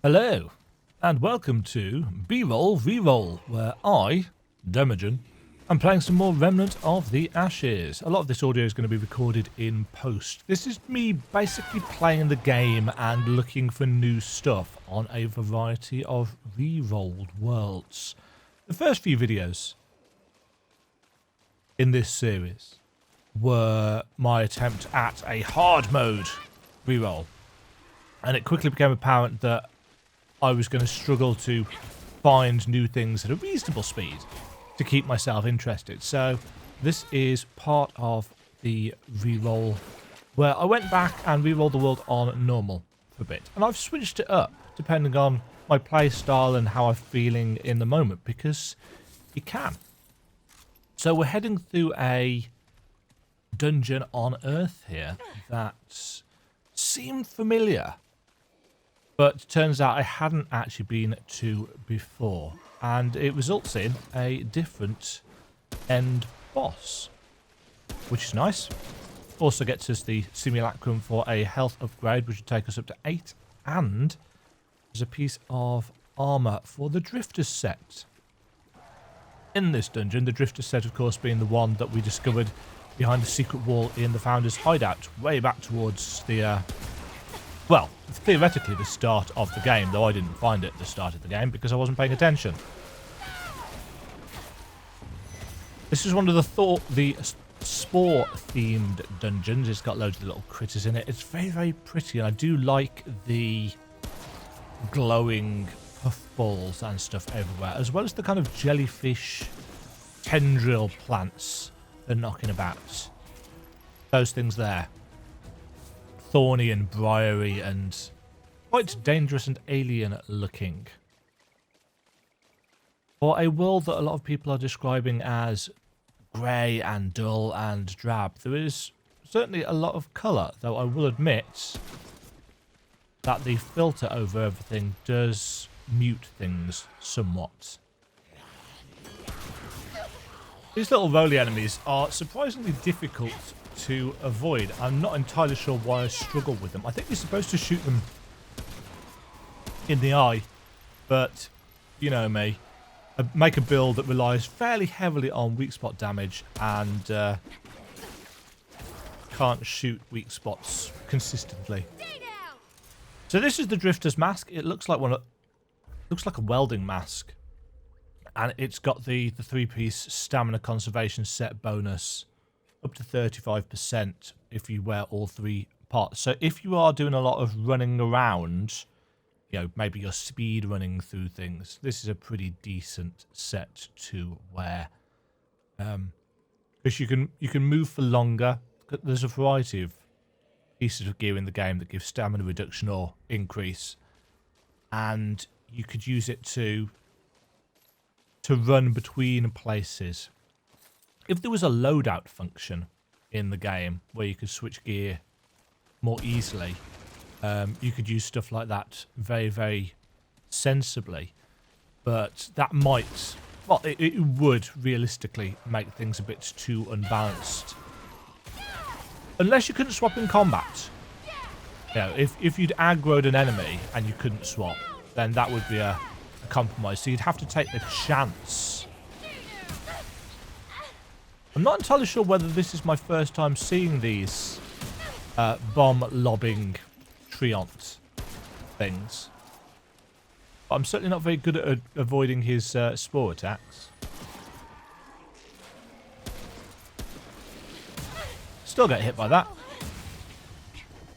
Hello, and welcome to B-Roll V-Roll, where I, Demajen, am playing some more Remnant of the Ashes. A lot of this audio is going to be recorded in post. This is me basically playing the game and looking for new stuff on a variety of re-rolled worlds. The first few videos in this series were my attempt at a hard mode re-roll, and it quickly became apparent that I was going to struggle to find new things at a reasonable speed to keep myself interested. So this is part of the reroll where I went back and rerolled the world on normal for a bit. And I've switched it up depending on my play style and how I'm feeling in the moment, because you can. So we're heading through a dungeon on Earth here that seemed familiar, but turns out I hadn't actually been to before, and it results in a different end boss, which is nice. Also gets us the simulacrum for a health upgrade, which will take us up to 8, and there's a piece of armour for the Drifters set. In this dungeon, the Drifters set, of course, being the one that we discovered behind the secret wall in the Founder's hideout, way back towards the well, theoretically the start of the game, though I didn't find it at the start of the game because I wasn't paying attention. This is one of the spore-themed dungeons. It's got loads of little critters in it. It's very, very pretty, and I do like the glowing puffballs and stuff everywhere, as well as the kind of jellyfish tendril plants they're knocking about. Those things there. Thorny and briary and quite dangerous and alien looking. For a world that a lot of people are describing as grey and dull and drab, there is certainly a lot of colour, though I will admit that the filter over everything does mute things somewhat. These little roly enemies are surprisingly difficult to avoid. I'm not entirely sure why I struggle with them. I think you're supposed to shoot them in the eye, but you know me. I make a build that relies fairly heavily on weak spot damage and can't shoot weak spots consistently. So this is the Drifter's mask. It looks like a welding mask, and it's got the 3-piece stamina conservation set bonus. Up to 35% if you wear all 3 parts. So if you are doing a lot of running around, you know, maybe you're speed running through things, this is a pretty decent set to wear. Because you can move for longer. There's a variety of pieces of gear in the game that give stamina reduction or increase, and you could use it to run between places. If there was a loadout function in the game where you could switch gear more easily, you could use stuff like that very, very sensibly. But that might, well, it would realistically make things a bit too unbalanced. Unless you couldn't swap in combat. You know, if you'd aggroed an enemy and you couldn't swap, then that would be a compromise. So you'd have to take the chance. I'm not entirely sure whether this is my first time seeing these bomb-lobbing treant things. But I'm certainly not very good at avoiding his spore attacks. Still get hit by that.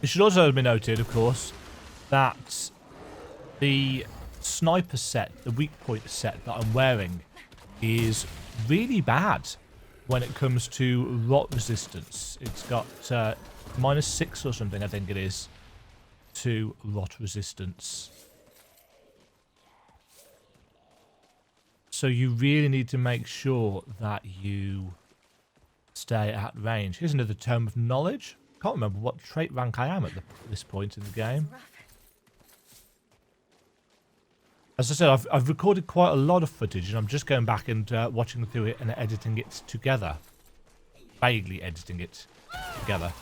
It should also be noted, of course, that the sniper set, the weak point set that I'm wearing, is really bad when it comes to rot resistance. It's got -6 or something, I think it is, to rot resistance. So you really need to make sure that you stay at range. Here's another Tome of Knowledge. Can't remember what trait rank I am at this point in the game. As I said, I've recorded quite a lot of footage, and I'm just going back and watching through it and editing it together. Vaguely editing it together.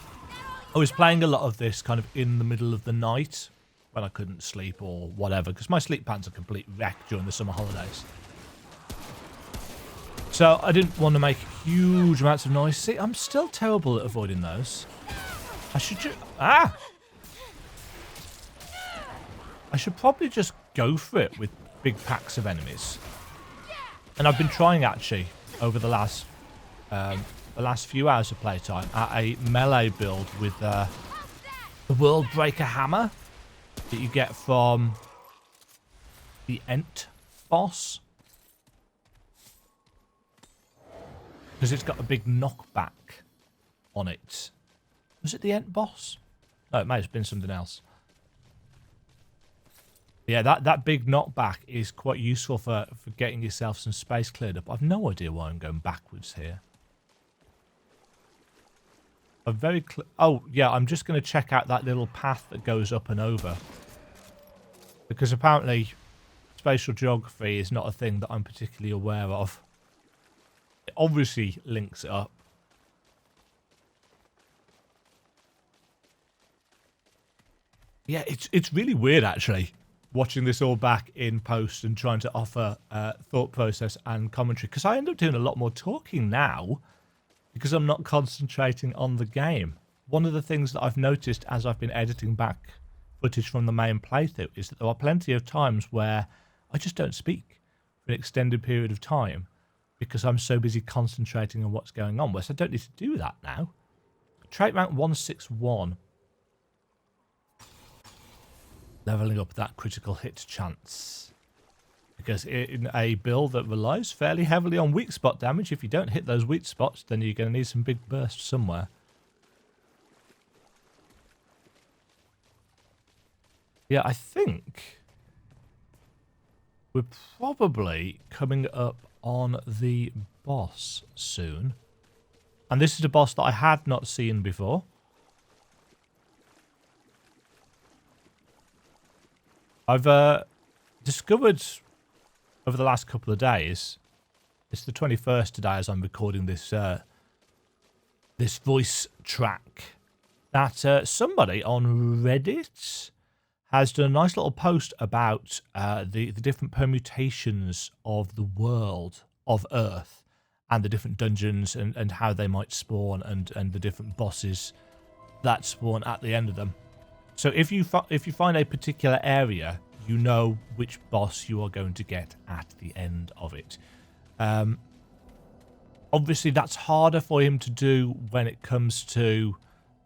I was playing a lot of this kind of in the middle of the night when I couldn't sleep or whatever, because my sleep patterns are a complete wreck during the summer holidays. So I didn't want to make huge amounts of noise. See, I'm still terrible at avoiding those. I should I should probably just go for it with big packs of enemies. And I've been trying actually over the last few hours of playtime at a melee build with the World Breaker Hammer that you get from the Ent boss. Because it's got a big knockback on it. Was it the Ent boss? No, it may have been something else. Yeah, that big knockback is quite useful for getting yourself some space cleared up. I've no idea why I'm going backwards here. Oh, yeah, I'm just going to check out that little path that goes up and over. Because apparently spatial geography is not a thing that I'm particularly aware of. It obviously links it up. Yeah, it's really weird, actually, watching this all back in post and trying to offer thought process and commentary. Because I end up doing a lot more talking now because I'm not concentrating on the game. One of the things that I've noticed as I've been editing back footage from the main playthrough is that there are plenty of times where I just don't speak for an extended period of time because I'm so busy concentrating on what's going on. Whereas I don't need to do that now. Trait rank 161. Leveling up that critical hit chance. Because in a build that relies fairly heavily on weak spot damage, if you don't hit those weak spots, then you're going to need some big bursts somewhere. Yeah, I think we're probably coming up on the boss soon. And this is a boss that I had not seen before. I've discovered over the last couple of days, it's the 21st today as I'm recording this this voice track, that somebody on Reddit has done a nice little post about the different permutations of the world of Earth and the different dungeons and how they might spawn and the different bosses that spawn at the end of them. So if you find a particular area, you know which boss you are going to get at the end of it. Obviously, that's harder for him to do when it comes to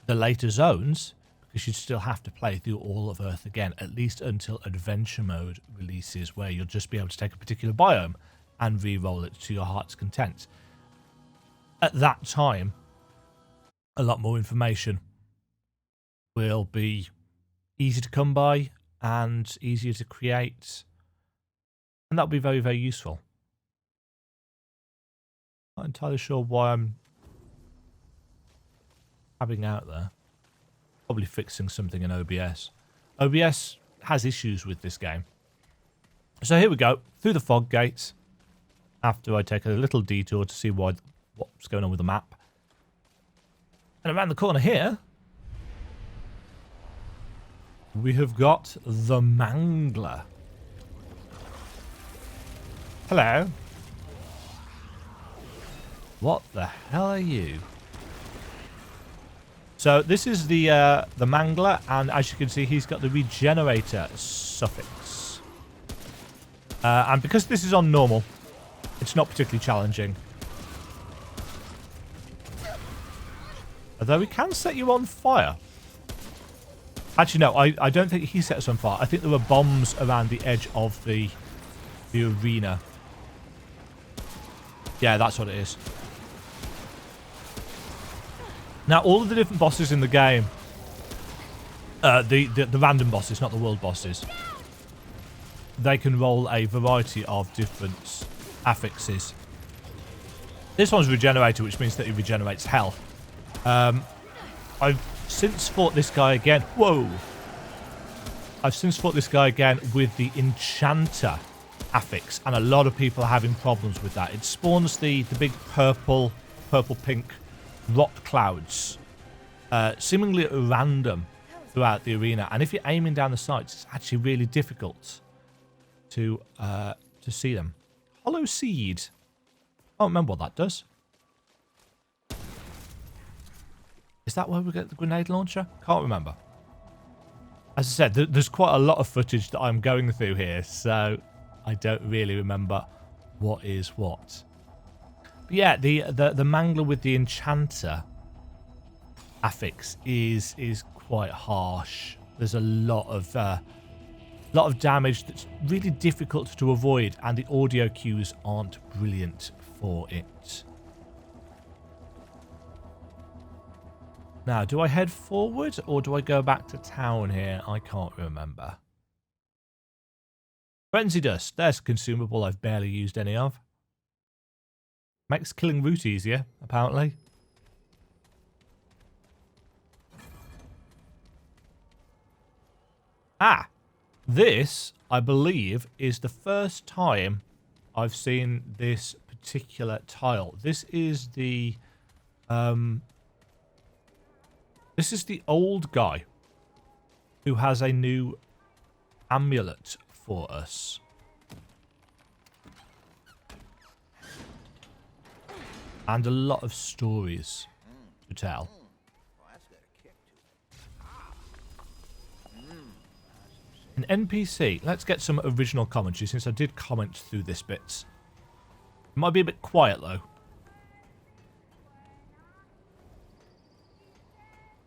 the later zones, because you'd still have to play through all of Earth again, at least until Adventure Mode releases, where you'll just be able to take a particular biome and re-roll it to your heart's content. At that time, a lot more information will be easy to come by and easier to create, and that'll be very, very useful. Not entirely sure why I'm tabbing out there. Probably fixing something in OBS. OBS has issues with this game. So here we go, through the fog gates, after I take a little detour to see what's going on with the map. And around the corner here, we have got the Mangler. Hello. What the hell are you? So this is the Mangler, and as you can see, he's got the regenerator suffix. And because this is on normal, it's not particularly challenging. Although he can set you on fire. Actually, no, I don't think he set us on fire. I think there were bombs around the edge of the arena. Yeah, that's what it is. Now, all of the different bosses in the game, the random bosses, not the world bosses, they can roll a variety of different affixes. This one's regenerator, which means that he regenerates health. I've since fought this guy again. Whoa! I've since fought this guy again with the Enchanter affix, and a lot of people are having problems with that. It spawns the big purple-pink rot clouds, seemingly at random throughout the arena. And if you're aiming down the sights, it's actually really difficult to see them. Hollow Seed. I don't remember what that does. Is that where we get the grenade launcher? Can't remember. As I said, there's quite a lot of footage that I'm going through here, so I don't really remember what is what. But yeah, the mangler with the enchanter affix is quite harsh. There's a lot of damage that's really difficult to avoid, and the audio cues aren't brilliant for it. Now, do I head forward or do I go back to town here? I can't remember. Frenzy Dust. There's a consumable I've barely used any of. Makes killing root easier, apparently. Ah! This, I believe, is the first time I've seen this particular tile. This is the... This is the old guy who has a new amulet for us. And a lot of stories to tell. An NPC. Let's get some original commentary since I did comment through this bit. It might be a bit quiet though.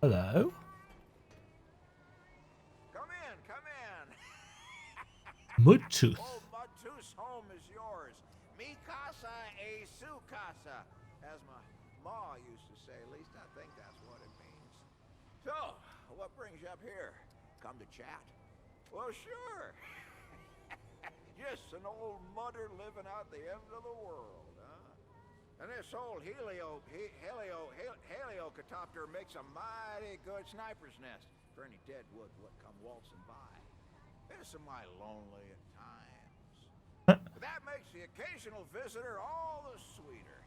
Hello? Come in. Mudtooth. Old Mudtooth's home is yours. Mi casa e su casa, as my ma used to say. At least I think that's what it means. So, what brings you up here? Come to chat? Well, sure. Just an old mudder living out the end of the world, huh? And this old heliocopter makes a mighty good sniper's nest for any dead wood what come waltzing by. This is my lonely at times. But that makes the occasional visitor all the sweeter.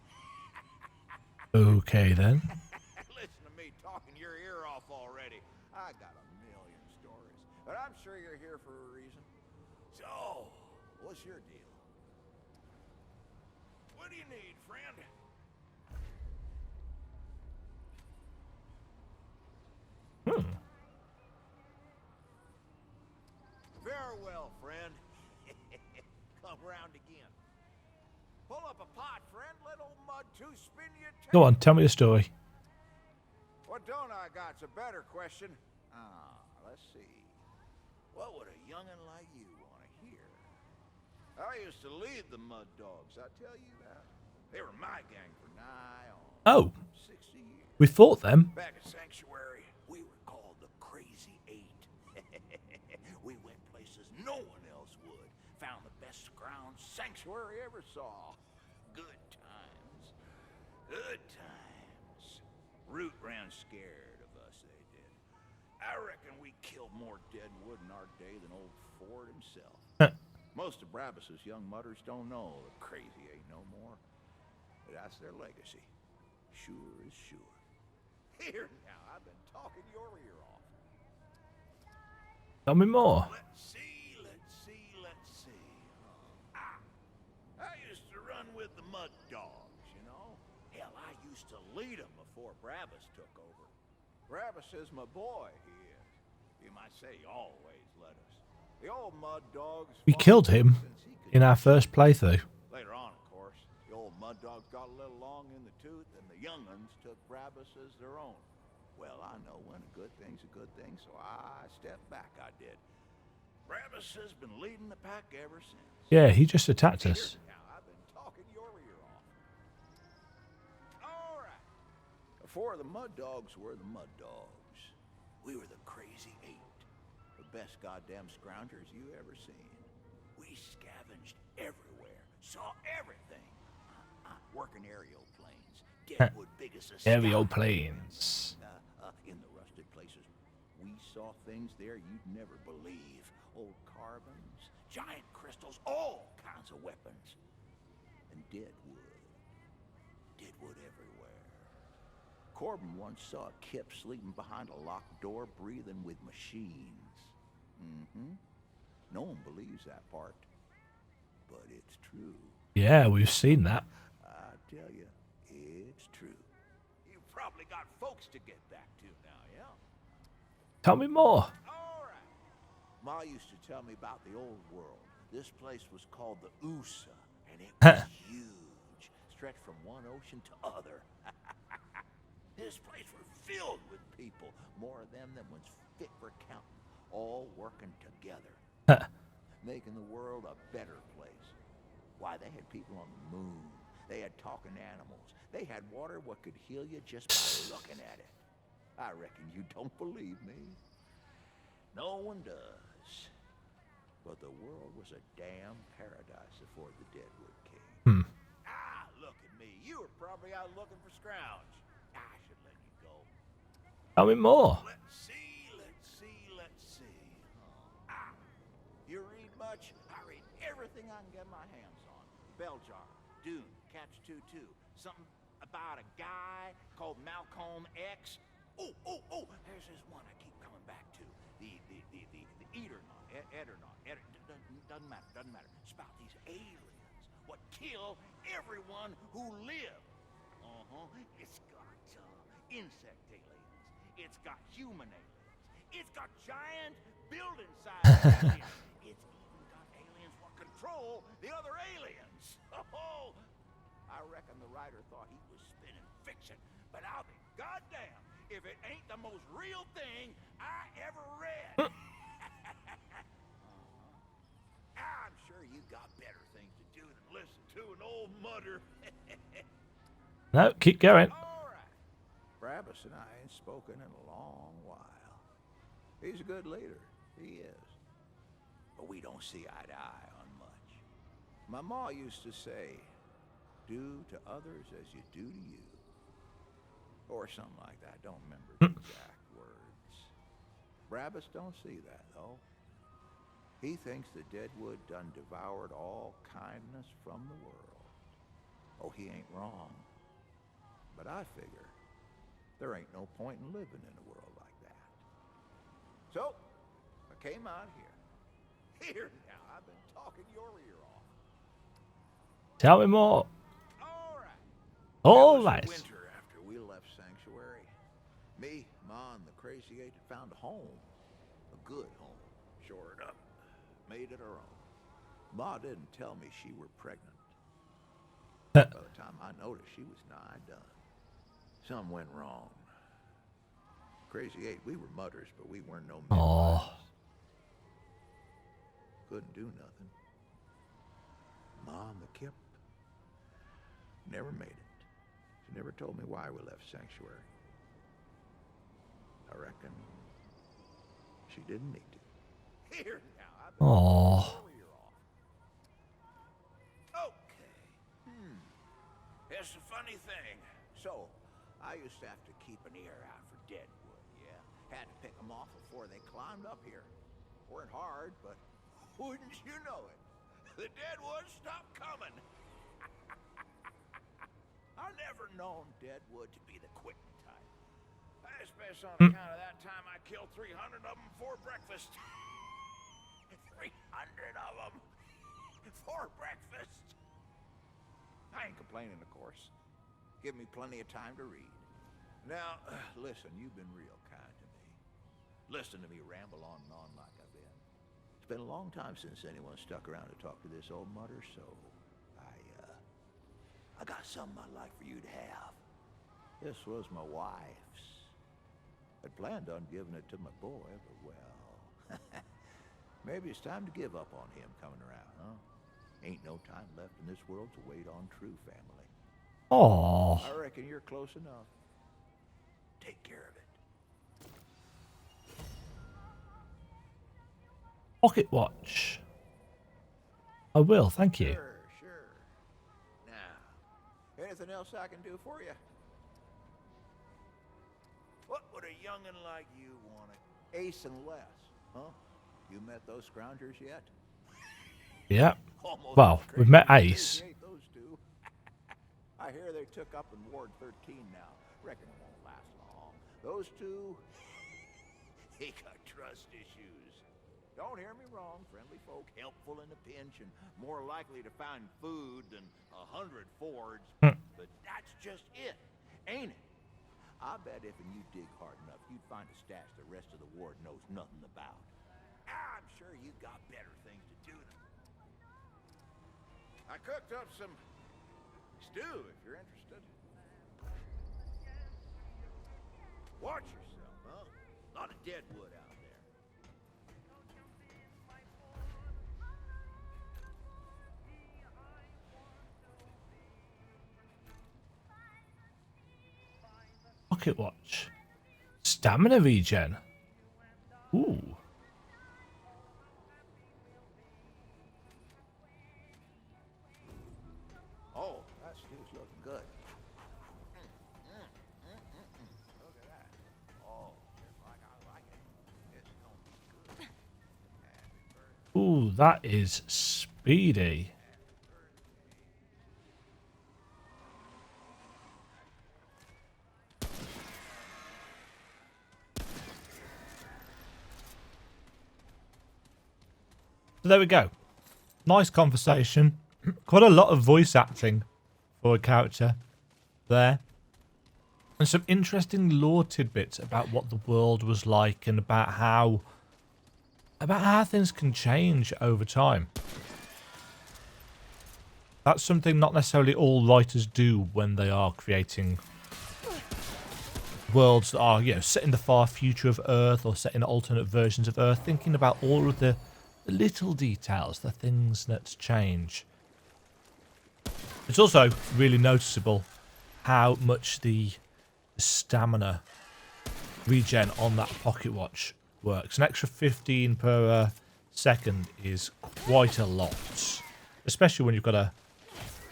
Okay then. Listen to me talking your ear off already. I got a million stories, but I'm sure you're here for a reason. So, what's your deal? What do you need, friend? Farewell, friend. Come round again. Pull up a pot, friend. Let old Mudtooth spin you. Go on, tell me a story. What don't I got's a better question. Let's see. What would a young'un like you want to hear? I used to lead the Mud Dogs, I tell you that. They were my gang for nigh on 60 years. We fought them. Back at Sanctuary, we were called the Crazy Eight. We went places no one else would. Found the best ground Sanctuary ever saw. Good times. Good times. Root ran scared of us, they did. I reckon we killed more dead wood in our day than old Ford himself. Most of Brabus's young mutters don't know the Crazy Eight no more. But that's their legacy. Sure is sure. Here now, I've been talking your ear off. Tell me more. Let's see. I used to run with the Mud Dogs, you know? Hell, I used to lead them before Brabus took over. Brabus is my boy, he is. You might say he always led us. The old Mud Dogs... We killed him in our first playthrough. Later on, of course, the old Mud Dogs got a little long in the tooth, and the young'uns took Brabus as their own. Well, I know when a good thing's a good thing, so I stepped back, I did. Brabus has been leading the pack ever since. Yeah, he just attacked us. Now, I've been talking your ear off. All right. Before the Mud Dogs were the Mud Dogs, we were the Crazy Eight. The best goddamn scroungers you ever seen. We scavenged everywhere, saw everything. Working aerial planes, deadwood big as a Aerial sky. planes. In the rusted places, we saw things there you'd never believe. Old carbons, giant crystals, all kinds of weapons. And deadwood. Deadwood everywhere. Corbin once saw a kip sleeping behind a locked door, breathing with machines. No one believes that part, but it's true. Yeah, we've seen that. I tell you, it's true. You've probably got folks to get back to now, yeah? Tell me more. All right. Ma used to tell me about the old world. This place was called the USA, and it was huge, stretched from one ocean to other. This place was filled with people, more of them than was fit for counting, all working together, making the world a better place. Why, they had people on the moon. They had talking animals. They had water what could heal you just by looking at it. I reckon you don't believe me. No one does. But the world was a damn paradise before the Deadwood came. Look at me. You were probably out looking for scrounge. I should let you go. Tell me more. Let's see. You read much? I read everything I can get my hands on. Belljar, Dune, Catch 2-2. Something about a guy called Malcolm X. Oh, there's this one I keep coming back to. The Eternaut, doesn't matter. It's about these aliens, what kill everyone who lives. It's got insect aliens. It's got human aliens. It's got giant building-sized aliens. It's even got aliens what control the other aliens. Oh, I reckon the writer thought he was spinning fiction, but I'll be goddamn if it ain't the most real thing I ever read. I'm sure you got better things to do than listen to an old mutter. No, keep going. All right. Brabus and I ain't spoken in a long while. He's a good leader. He is. But we don't see eye to eye on much. My ma used to say, do to others as you do to you. Or something like that. Don't remember the exact words. Brabus don't see that, though. He thinks the Deadwood done devoured all kindness from the world. Oh, he ain't wrong. But I figure there ain't no point in living in a world like that. So, I came out here. Here now, I've been talking your ear off. Tell me more. All right. All right. Winter after we left Sanctuary. Me, Ma, and the Crazy Eight had found a home. A good home, shored up. Made it our own. Ma didn't tell me she were pregnant. By the time I noticed, she was nigh done. Something went wrong. Crazy Eight, we were mutters, but we weren't no midwives. Couldn't do nothing. Ma and the Kip never made it. She never told me why we left Sanctuary. I reckon she didn't need to. Here now. Oh. Okay. It's a funny thing. So, I used to have to keep an ear out for Deadwood, yeah? Had to pick them off before they climbed up here. Weren't hard, but wouldn't you know it? The Deadwood stopped coming. I never known Deadwood to be the quitting type. Especially on account of that time I killed 300 of them before breakfast. 300 of them for breakfast. I ain't complaining, of course. Give me plenty of time to read. Now, listen, you've been real kind to me. Listen to me ramble on and on like I've been. It's been a long time since anyone stuck around to talk to this old mutter, so I got something I'd like for you to have. This was my wife's. I'd planned on giving it to my boy, but well... Maybe it's time to give up on him coming around, huh? Ain't no time left in this world to wait on true family. Oh. I reckon you're close enough. Take care of it. Pocket watch. I will, thank you. Sure. Now, anything else I can do for you? What would a young'un like you want? Ace and Wes, huh? You met those scroungers yet? Yeah. Almost Well, we've met Ace. Those two. I hear they took up in Ward 13 now. Reckon it won't Those two, they got trust issues. Don't hear me wrong, friendly folk, helpful in a pinch and more likely to find food than 100 Fords. But that's just it, ain't it? I bet if you dig hard enough, you'd find a stash the rest of the ward knows nothing about. I'm sure you got better things to do than... I cooked up some stew if you're interested. Watch yourself, huh? A lot of dead wood out there. Pocket watch. Stamina regen. Ooh. Oh, that stew's looking good. Look at that. Oh, just like I like it. It's gonna be good. Ooh, that is speedy. So there we go. Nice conversation. Quite a lot of voice acting for a character there. And some interesting lore tidbits about what the world was like and about how things can change over time. That's something not necessarily all writers do when they are creating worlds that are, you know, set in the far future of Earth or set in alternate versions of Earth, thinking about all of the little details, the things that change. It's also really noticeable how much the stamina regen on that pocket watch works. An extra 15 per second is quite a lot, especially when you've got a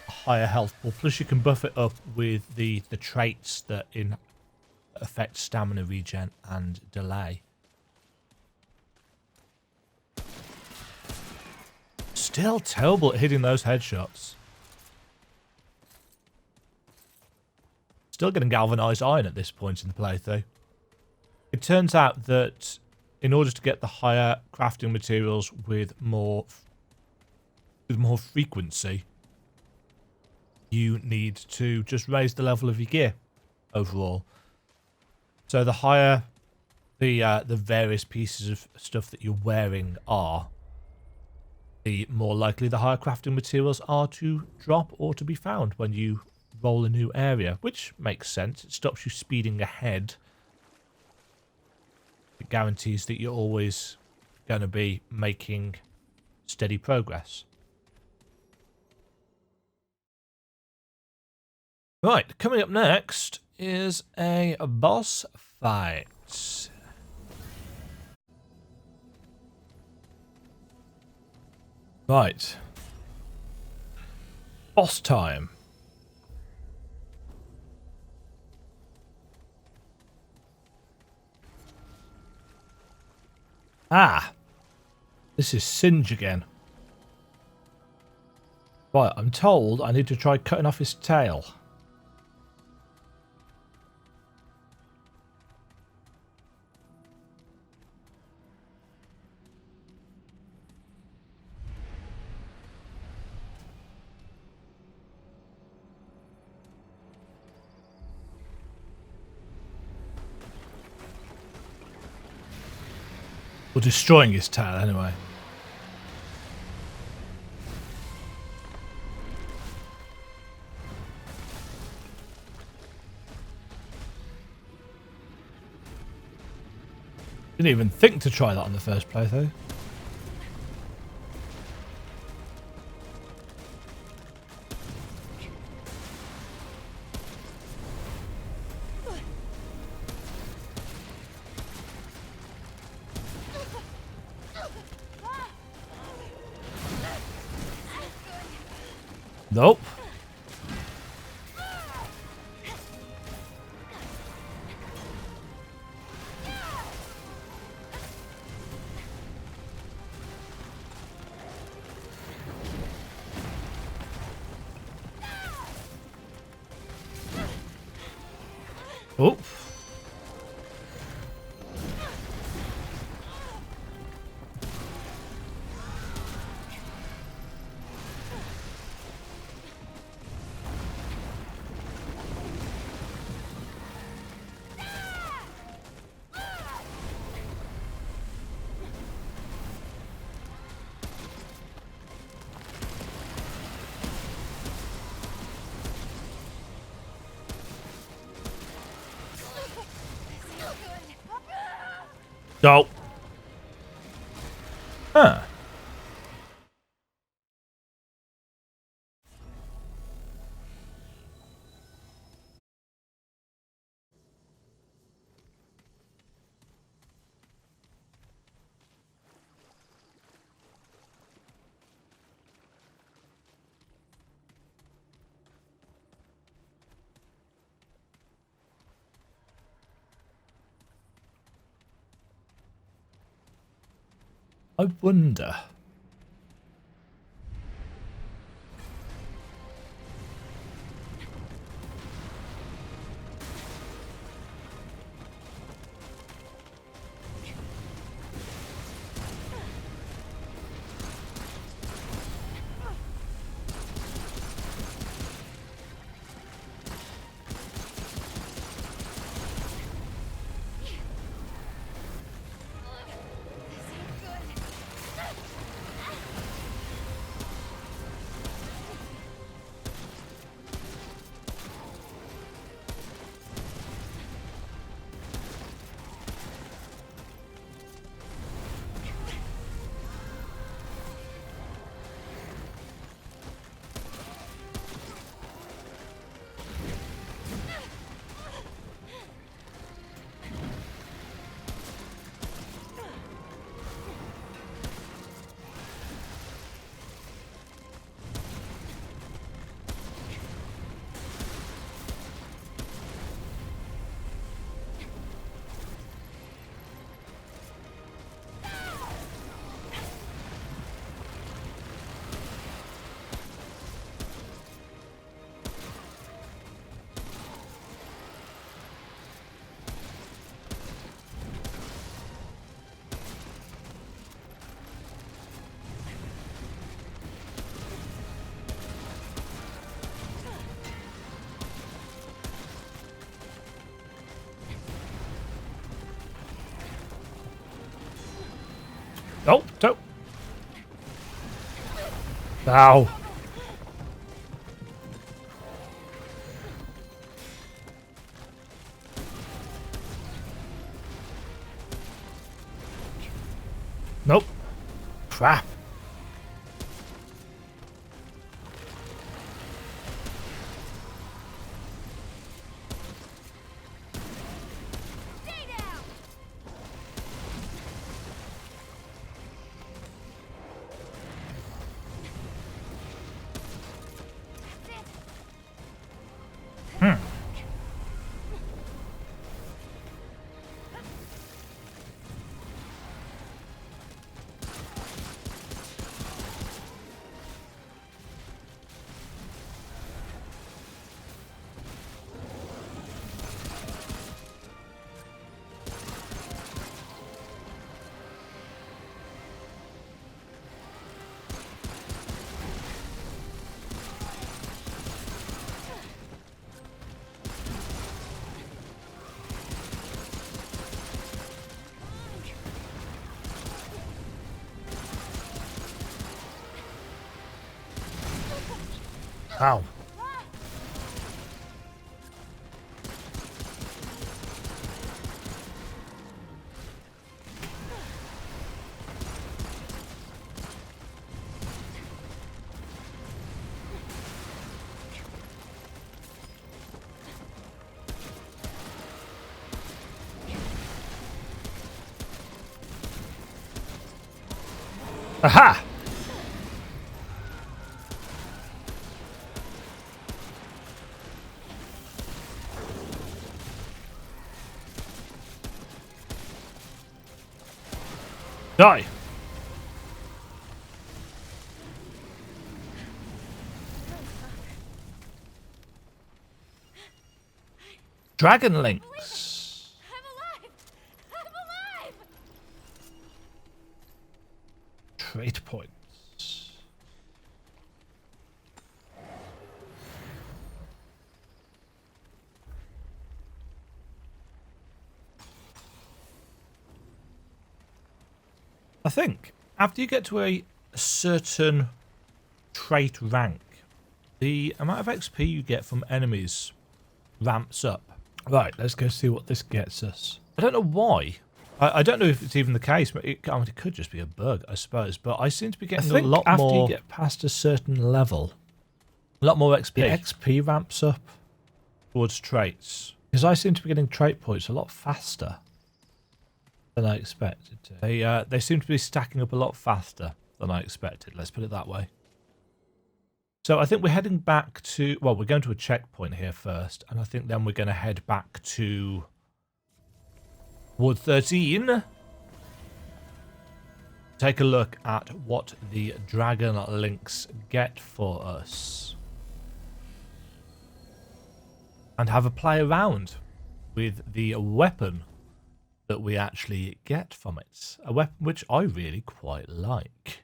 higher health pool. Plus you can buff it up with the traits that affect stamina regen and delay. Still terrible at hitting those headshots. Still getting galvanized iron at this point in the playthrough. It turns out that in order to get the higher crafting materials with more frequency, you need to just raise the level of your gear overall. So the higher the various pieces of stuff that you're wearing are, the more likely the higher crafting materials are to drop or to be found when you roll a new area, which makes sense. It stops you speeding ahead. It guarantees that you're always going to be making steady progress. Right, coming up next is a boss fight. Right. Boss time. Ah. This is Singe again. Right, I'm told I need to try cutting off his tail. Or destroying his tail, anyway. Didn't even think to try that on the first playthrough. Nope. Oh. Oh. Huh. I wonder. Oh, don't. Ow. Nope. Crap. Hmm. Ow. Aha! Die! Dragon links. I'm alive! I'm alive! Trait points. I think after you get to a certain trait rank, the amount of XP you get from enemies ramps up. Right, let's go see what this gets us. I don't know why I don't know if it's even the case, but it could just be a bug, I suppose. But I seem to be getting a think lot after more. you get past a certain level, A lot more XP the XP ramps up. towards traits. Because I seem to be getting trait points a lot faster than I expected to. They seem to be stacking up a lot faster than I expected. Let's put it that way. So I think we're heading back to... Well, we're going to a checkpoint here first. And I think then we're going to head back to Wood 13. Take a look at what the Dragon Links get for us. And have a play around with the weapon that we actually get from it. A weapon which I really quite like.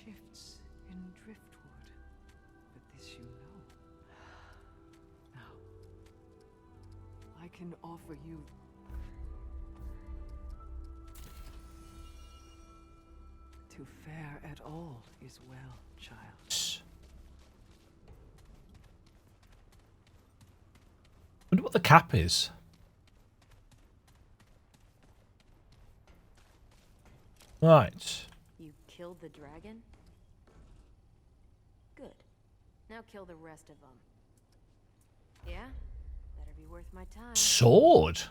Shifts in driftwood, but this you know. Now, I can offer you to fare at all is well, child. Wonder what the cap is. Right. You killed the dragon? Good. Now kill the rest of them. Yeah? Better be worth my time. Sword.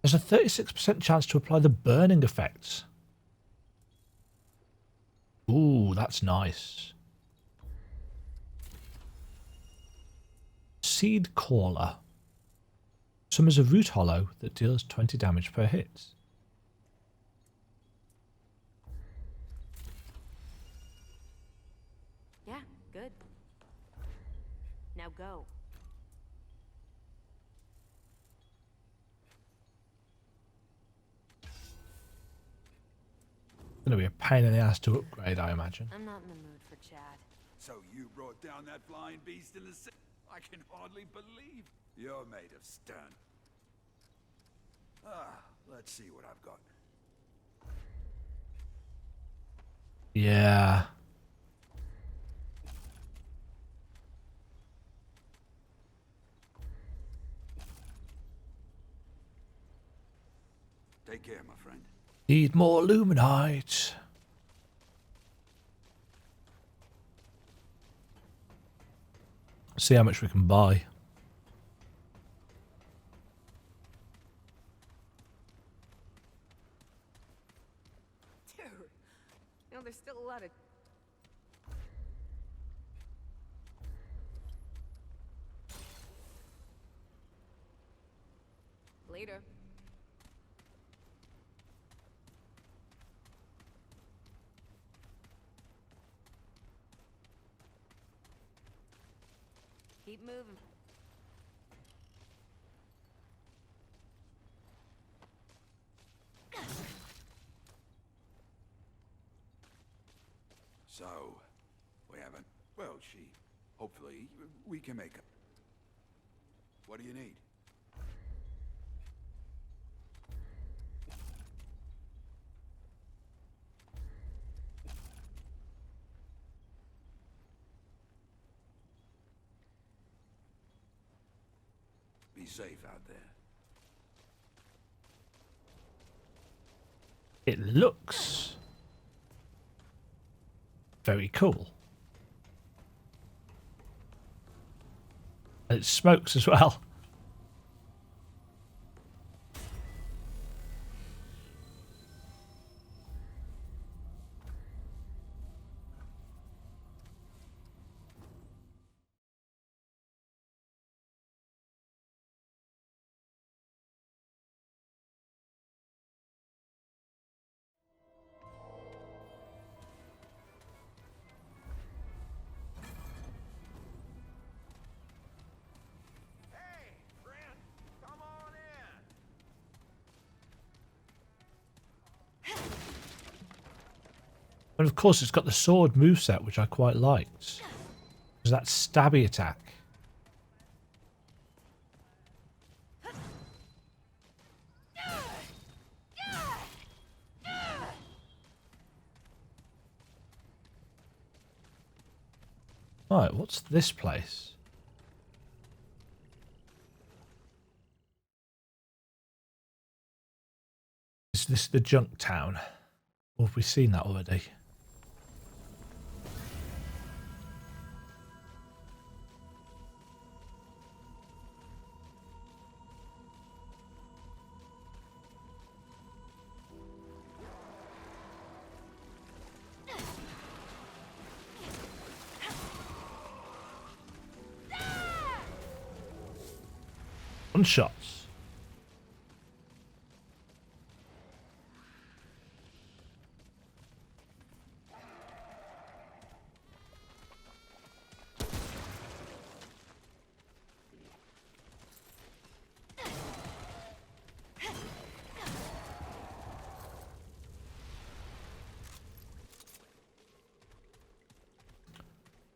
There's a 36% chance to apply the burning effects. Ooh, that's nice. Seed Caller. Summons a root hollow that deals 20 damage per hit. Yeah, good. Now go. Gonna be a pain in the ass to upgrade, I imagine. I'm not in the mood for chat. So you brought down that flying beast in the sea? I can hardly believe you're made of stone. Let's see what I've got. Yeah. Take care, my friend. Need more Luminite. See how much we can buy. Dude, you know, there's still a lot of... Later. Keep moving. So, we haven't... Well, hopefully, we can make it. What do you need? Be safe out there. It looks very cool. And it smokes as well. Hey! And of course, it's got the sword moveset, which I quite liked. There's that stabby attack. Right, what's this place? Is this the junk town? Or have we seen that already? Gunshots.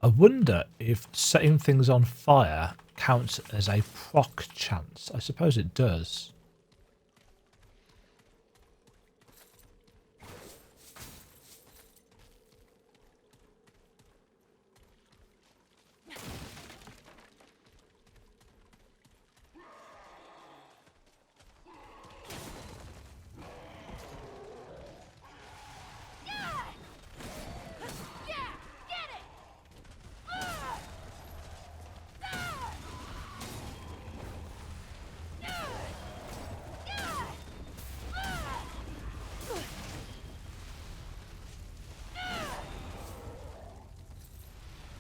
I wonder if setting things on fire counts as a proc chance. I suppose it does.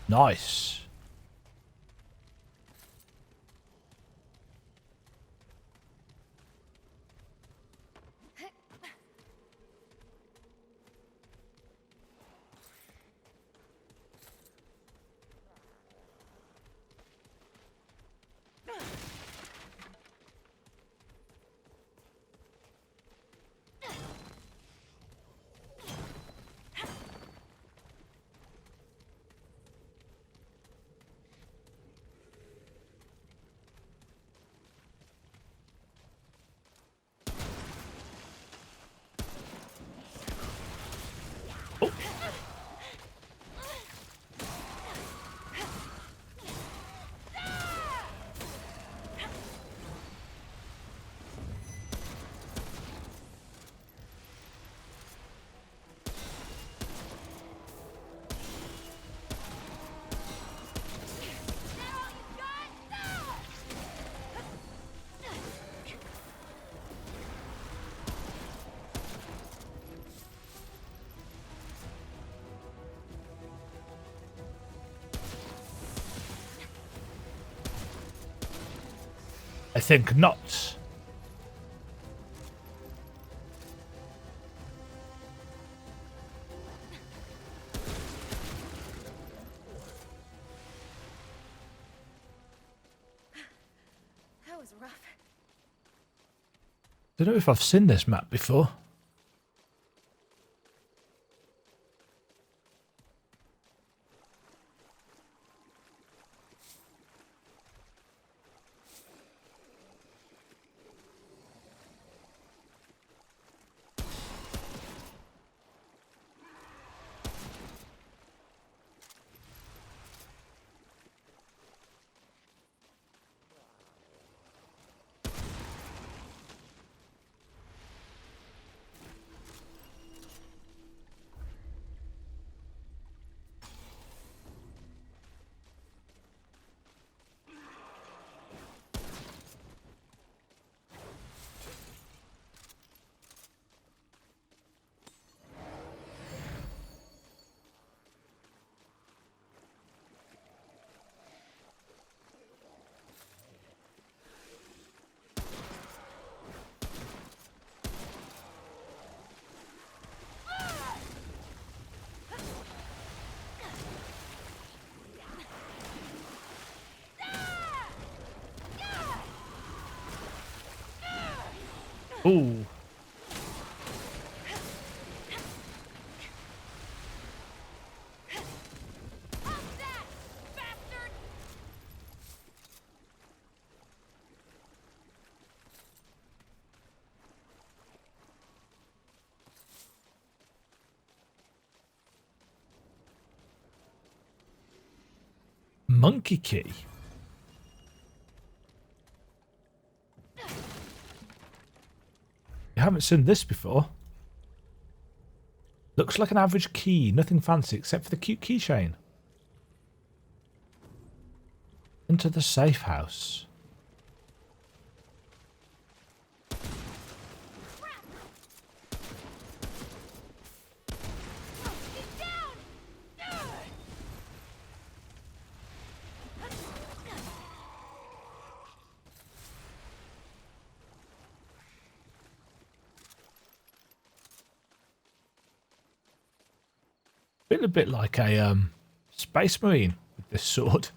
Nice. I think not. That was rough. Don't know if I've seen this map before. Ooh. monkey key. You haven't seen this before. Looks like an average key, nothing fancy except for the cute keychain. Into the safe house. Feel a bit like a space marine with this sword.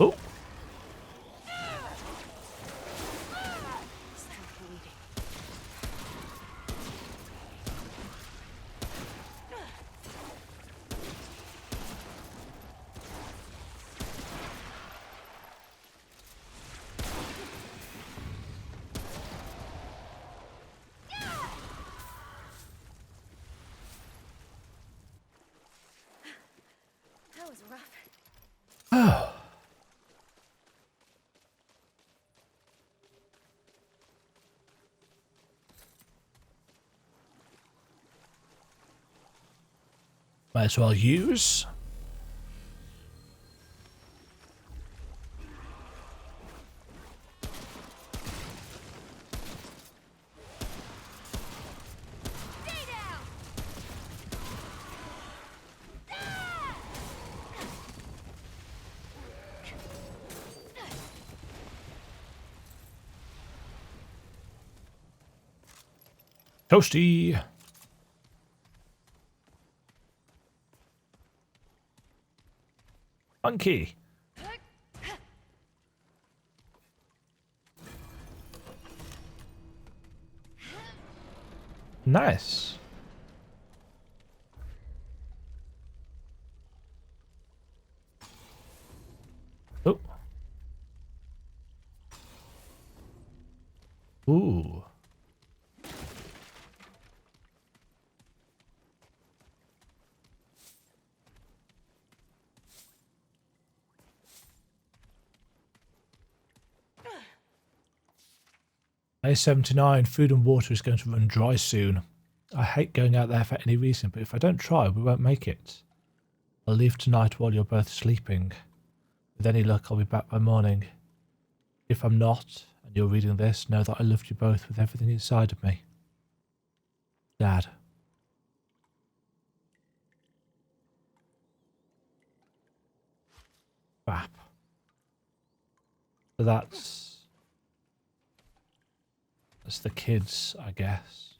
Oh. That was rough. Oh. Might as well use. Toasty. Monkey. Nice. Oh. Ooh. A79, food and water is going to run dry soon. I hate going out there for any reason, but if I don't try, we won't make it. I'll leave tonight while you're both sleeping. With any luck, I'll be back by morning. If I'm not, and you're reading this, know that I loved you both with everything inside of me. Dad. Crap. So that's the kids, I guess.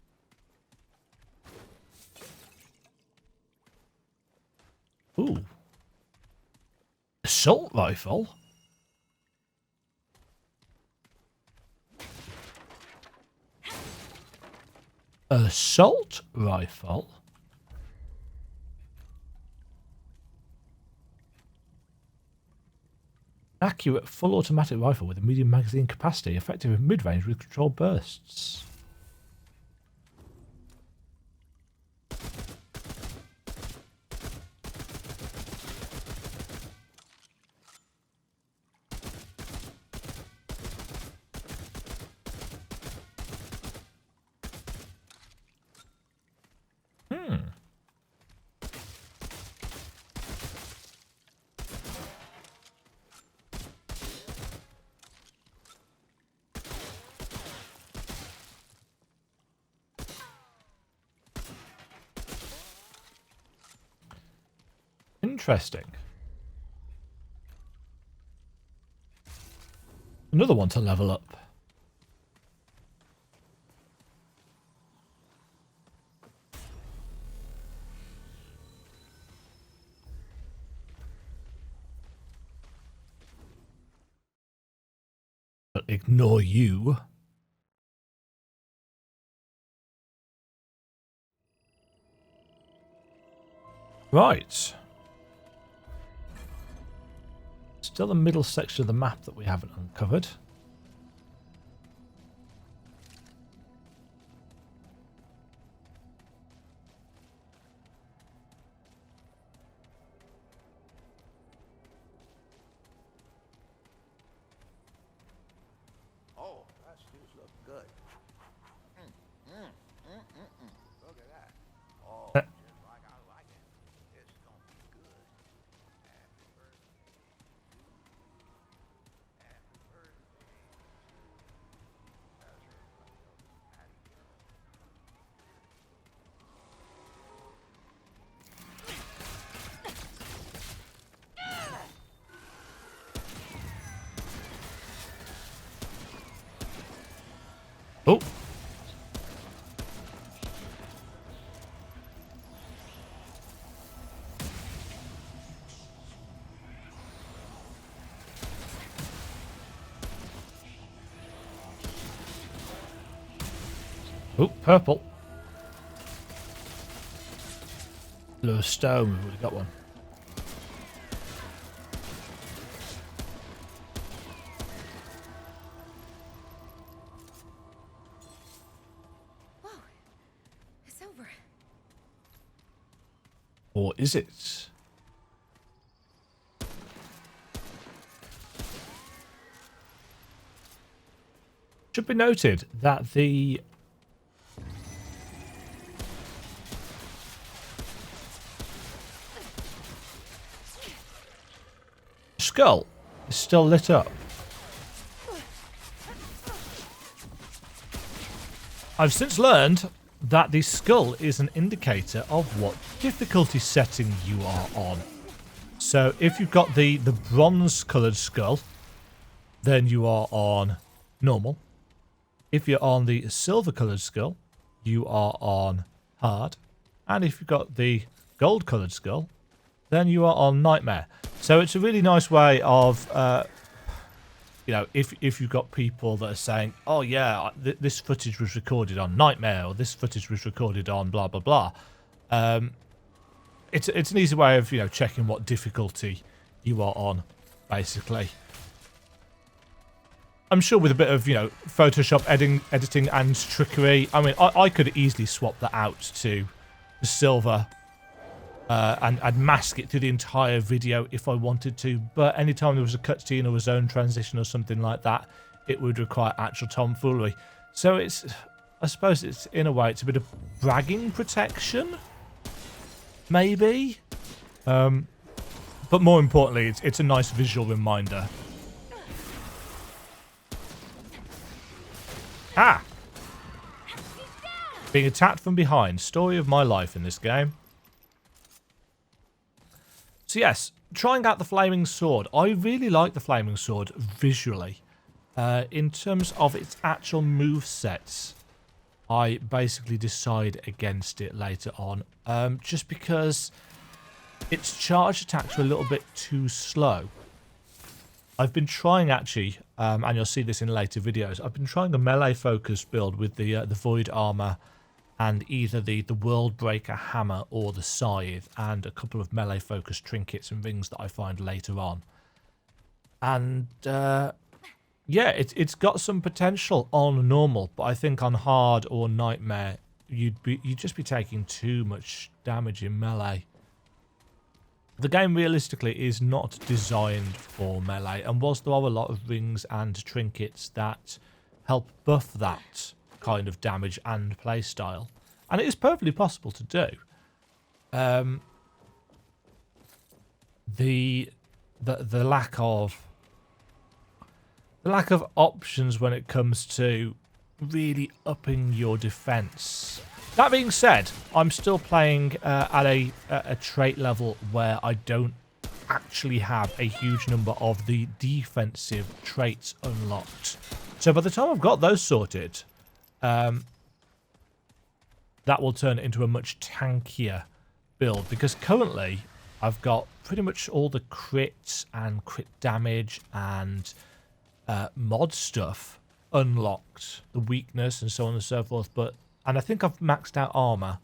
Ooh. Assault rifle? Assault rifle? Accurate full automatic rifle with a medium magazine capacity, effective in mid-range with controlled bursts. Interesting. Another one to level up. But ignore you. Right. Still the middle section of the map that we haven't uncovered. Oh, purple. Blue stone, we've already got one. Whoa. It's over. Or is it? Should be noted that the skull is still lit up. I've since learned that the skull is an indicator of what difficulty setting you are on. So if you've got the bronze coloured skull, then you are on normal. If you're on the silver coloured skull, you are on hard. And if you've got the gold coloured skull, then you are on nightmare. So it's a really nice way of, you know, if you've got people that are saying, oh yeah, this footage was recorded on nightmare, or this footage was recorded on blah, blah, blah. It's an easy way of, you know, checking what difficulty you are on, basically. I'm sure with a bit of, you know, Photoshop editing and trickery, I mean, I could easily swap that out to the silver and mask it through the entire video if I wanted to. But anytime there was a cutscene or a zone transition or something like that, it would require actual tomfoolery. So it's, I suppose it's, in a way, it's a bit of bragging protection, maybe. But more importantly, it's a nice visual reminder. Ah! Being attacked from behind. Story of my life in this game. So yes, trying out the Flaming Sword. I really like the Flaming Sword visually. In terms of its actual movesets, I basically decide against it later on. Just because its charge attacks are a little bit too slow. I've been trying actually, and you'll see this in later videos, I've been trying a melee focused build with the Void Armor and either the World Breaker Hammer or the Scythe, and a couple of melee focused trinkets and rings that I find later on. And yeah, it's got some potential on normal, but I think on hard or nightmare you'd just be taking too much damage in melee. The game realistically is not designed for melee, and whilst there are a lot of rings and trinkets that help buff that kind of damage and playstyle, and it is perfectly possible to do, the lack of options when it comes to really upping your defense. That being said, I'm still playing at a trait level where I don't actually have a huge number of the defensive traits unlocked. So by the time I've got those sorted, that will turn into a much tankier build. Because currently, I've got pretty much all the crits and crit damage and mod stuff unlocked. The weakness and so on and so forth, and I think I've maxed out armor,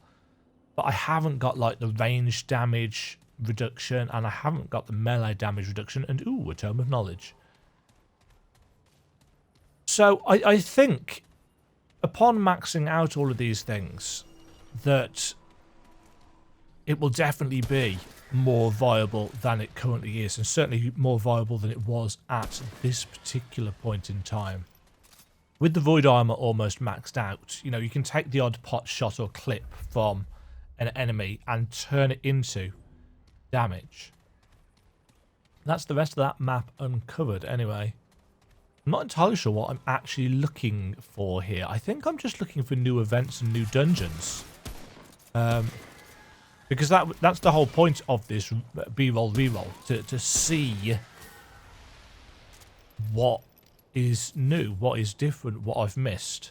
but I haven't got like the range damage reduction, and I haven't got the melee damage reduction, and ooh, a Tome of Knowledge. So I think upon maxing out all of these things, that it will definitely be more viable than it currently is, and certainly more viable than it was at this particular point in time. With the Void Armor almost maxed out, you know, you can take the odd pot shot or clip from an enemy and turn it into damage. That's the rest of that map uncovered anyway. I'm not entirely sure what I'm actually looking for here. I think I'm just looking for new events and new dungeons. Because that's the whole point of this B-roll reroll, to see what is new, what is different, what I've missed.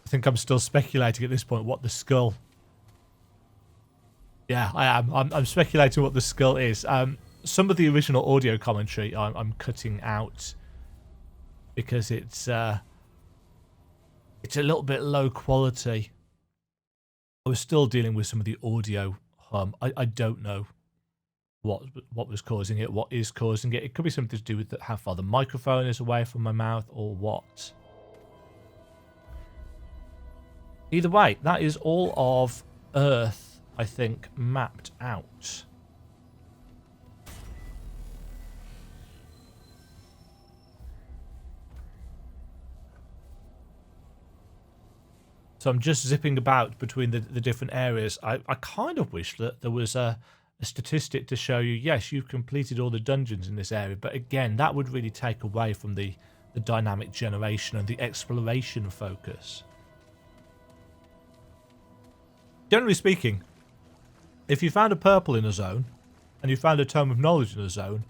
I think I'm still speculating at this point what the skull... Yeah, I am. I'm speculating what the skull is. some of the original audio commentary I'm cutting out because it's a little bit low quality. I was still dealing with some of the audio hum. I don't know what was causing it, what is causing it. It could be something to do with how far the microphone is away from my mouth or what. Either way, that is all of Earth, I think, mapped out. So I'm just zipping about between the different areas. I kind of wish that there was a statistic to show you, yes, you've completed all the dungeons in this area. But again, that would really take away from the dynamic generation and the exploration focus. Generally speaking, if you found a purple in a zone and you found a tome of knowledge in a zone,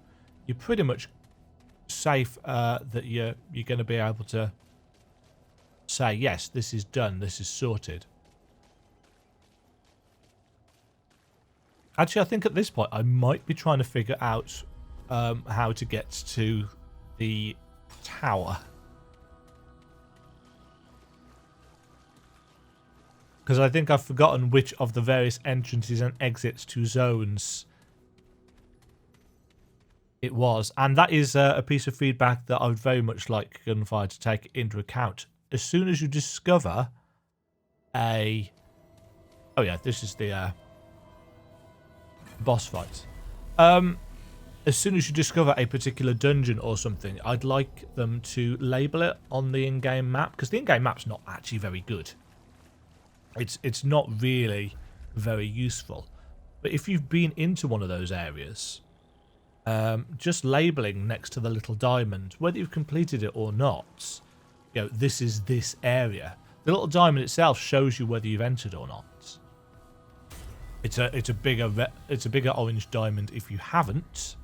you're pretty much safe that you're going to be able to say, yes, this is done, this is sorted. Actually, I think at this point I might be trying to figure out how to get to the tower. Because I think I've forgotten which of the various entrances and exits to zones it was. And that is a piece of feedback that I would very much like Gunfire to take into account. As soon as you discover a... Oh yeah, this is the boss fight. As soon as you discover a particular dungeon or something, I'd like them to label it on the in-game map. Because the in-game map's not actually very good. It's not really very useful. But if you've been into one of those areas, just labeling next to the little diamond, whether you've completed it or not, you know, this is this area. The little diamond itself shows you whether you've entered or not. It's a bigger orange diamond if you haven't,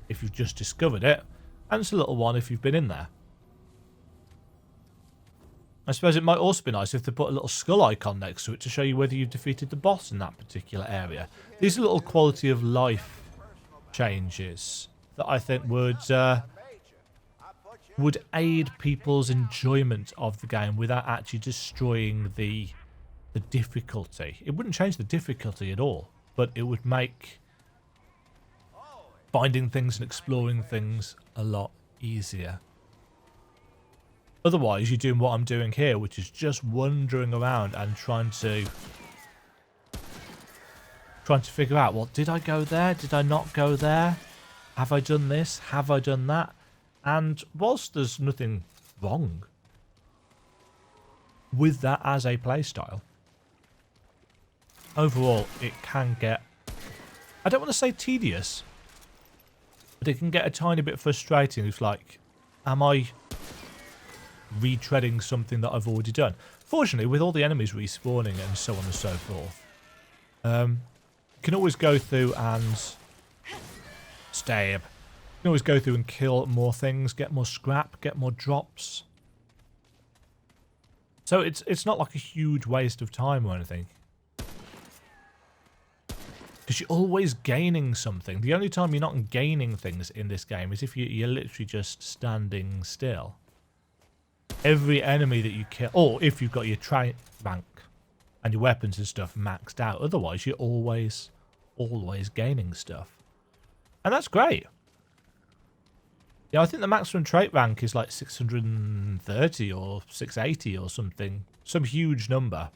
if you've just discovered it, and it's a little one if you've been in there. I suppose it might also be nice if they put a little skull icon next to it to show you whether you've defeated the boss in that particular area. These are little quality of life changes that I think would aid people's enjoyment of the game without actually destroying the difficulty. It wouldn't change the difficulty at all, but it would make finding things and exploring things a lot easier. Otherwise, you're doing what I'm doing here, which is just wandering around and trying to figure out, well, did I go there? Did I not go there? Have I done this? Have I done that? And whilst there's nothing wrong with that as a playstyle, overall, it can get, I don't want to say tedious, but it can get a tiny bit frustrating. It's like, am I retreading something that I've already done? Fortunately, with all the enemies respawning and so on and so forth, you can always go through and stab. You can always go through and kill more things, get more scrap, get more drops. So it's not like a huge waste of time or anything. Because you're always gaining something. The only time you're not gaining things in this game is if you're literally just standing still. Every enemy that you kill, or if you've got your rank and your weapons and stuff maxed out, otherwise you're always gaining stuff. And that's great. Yeah, I think the maximum trait rank is like 630 or 680 or something. Some huge number.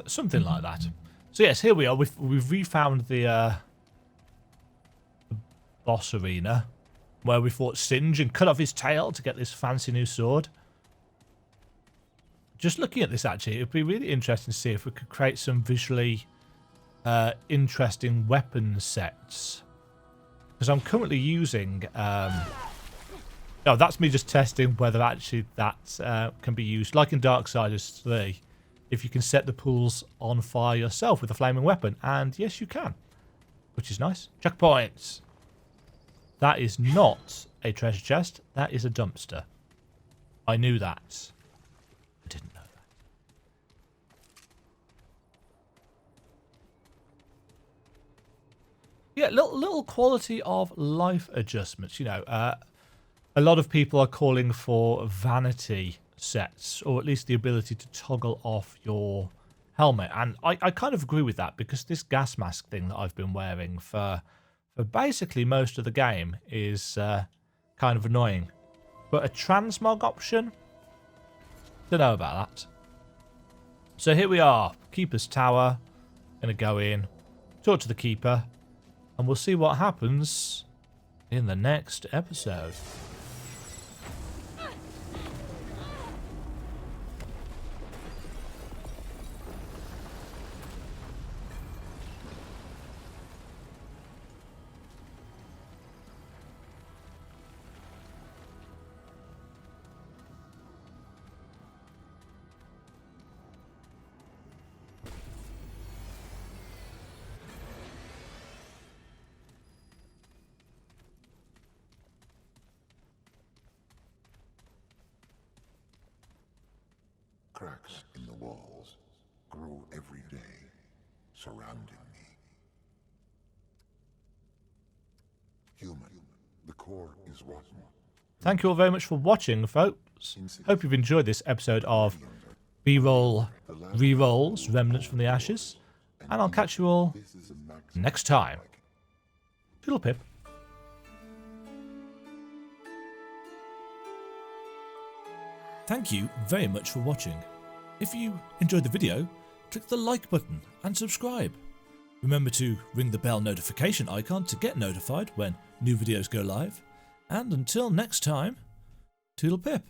Something like that. So yes, here we are. We've refound the boss arena where we fought Singe and cut off his tail to get this fancy new sword. Just looking at this, actually, it'd be really interesting to see if we could create some visually interesting weapon sets. Because I'm currently using... oh, that's me just testing whether actually that can be used. Like in Darksiders 3. if you can set the pools on fire yourself with a flaming weapon. And yes, you can, which is nice. Checkpoints. That is not a treasure chest. That is a dumpster. I knew that. I didn't know that. Yeah, little quality of life adjustments. You know, a lot of people are calling for vanity sets, or at least the ability to toggle off your helmet. And I kind of agree with that, because this gas mask thing that I've been wearing for basically most of the game is kind of annoying. But a transmog option? Don't know about that. So here we are, Keeper's Tower. Gonna go in, talk to the Keeper, and we'll see what happens in the next episode. Cracks in the walls grow every day, surrounding me. Human, the core is rotten. Thank you all very much for watching, folks. Hope you've enjoyed this episode of B-roll re-rolls, Remnants from the Ashes, and I'll catch you all next time. Toodle pip. Thank you very much for watching. If you enjoyed the video, click the like button and subscribe. Remember to ring the bell notification icon to get notified when new videos go live. And until next time, toodle pip.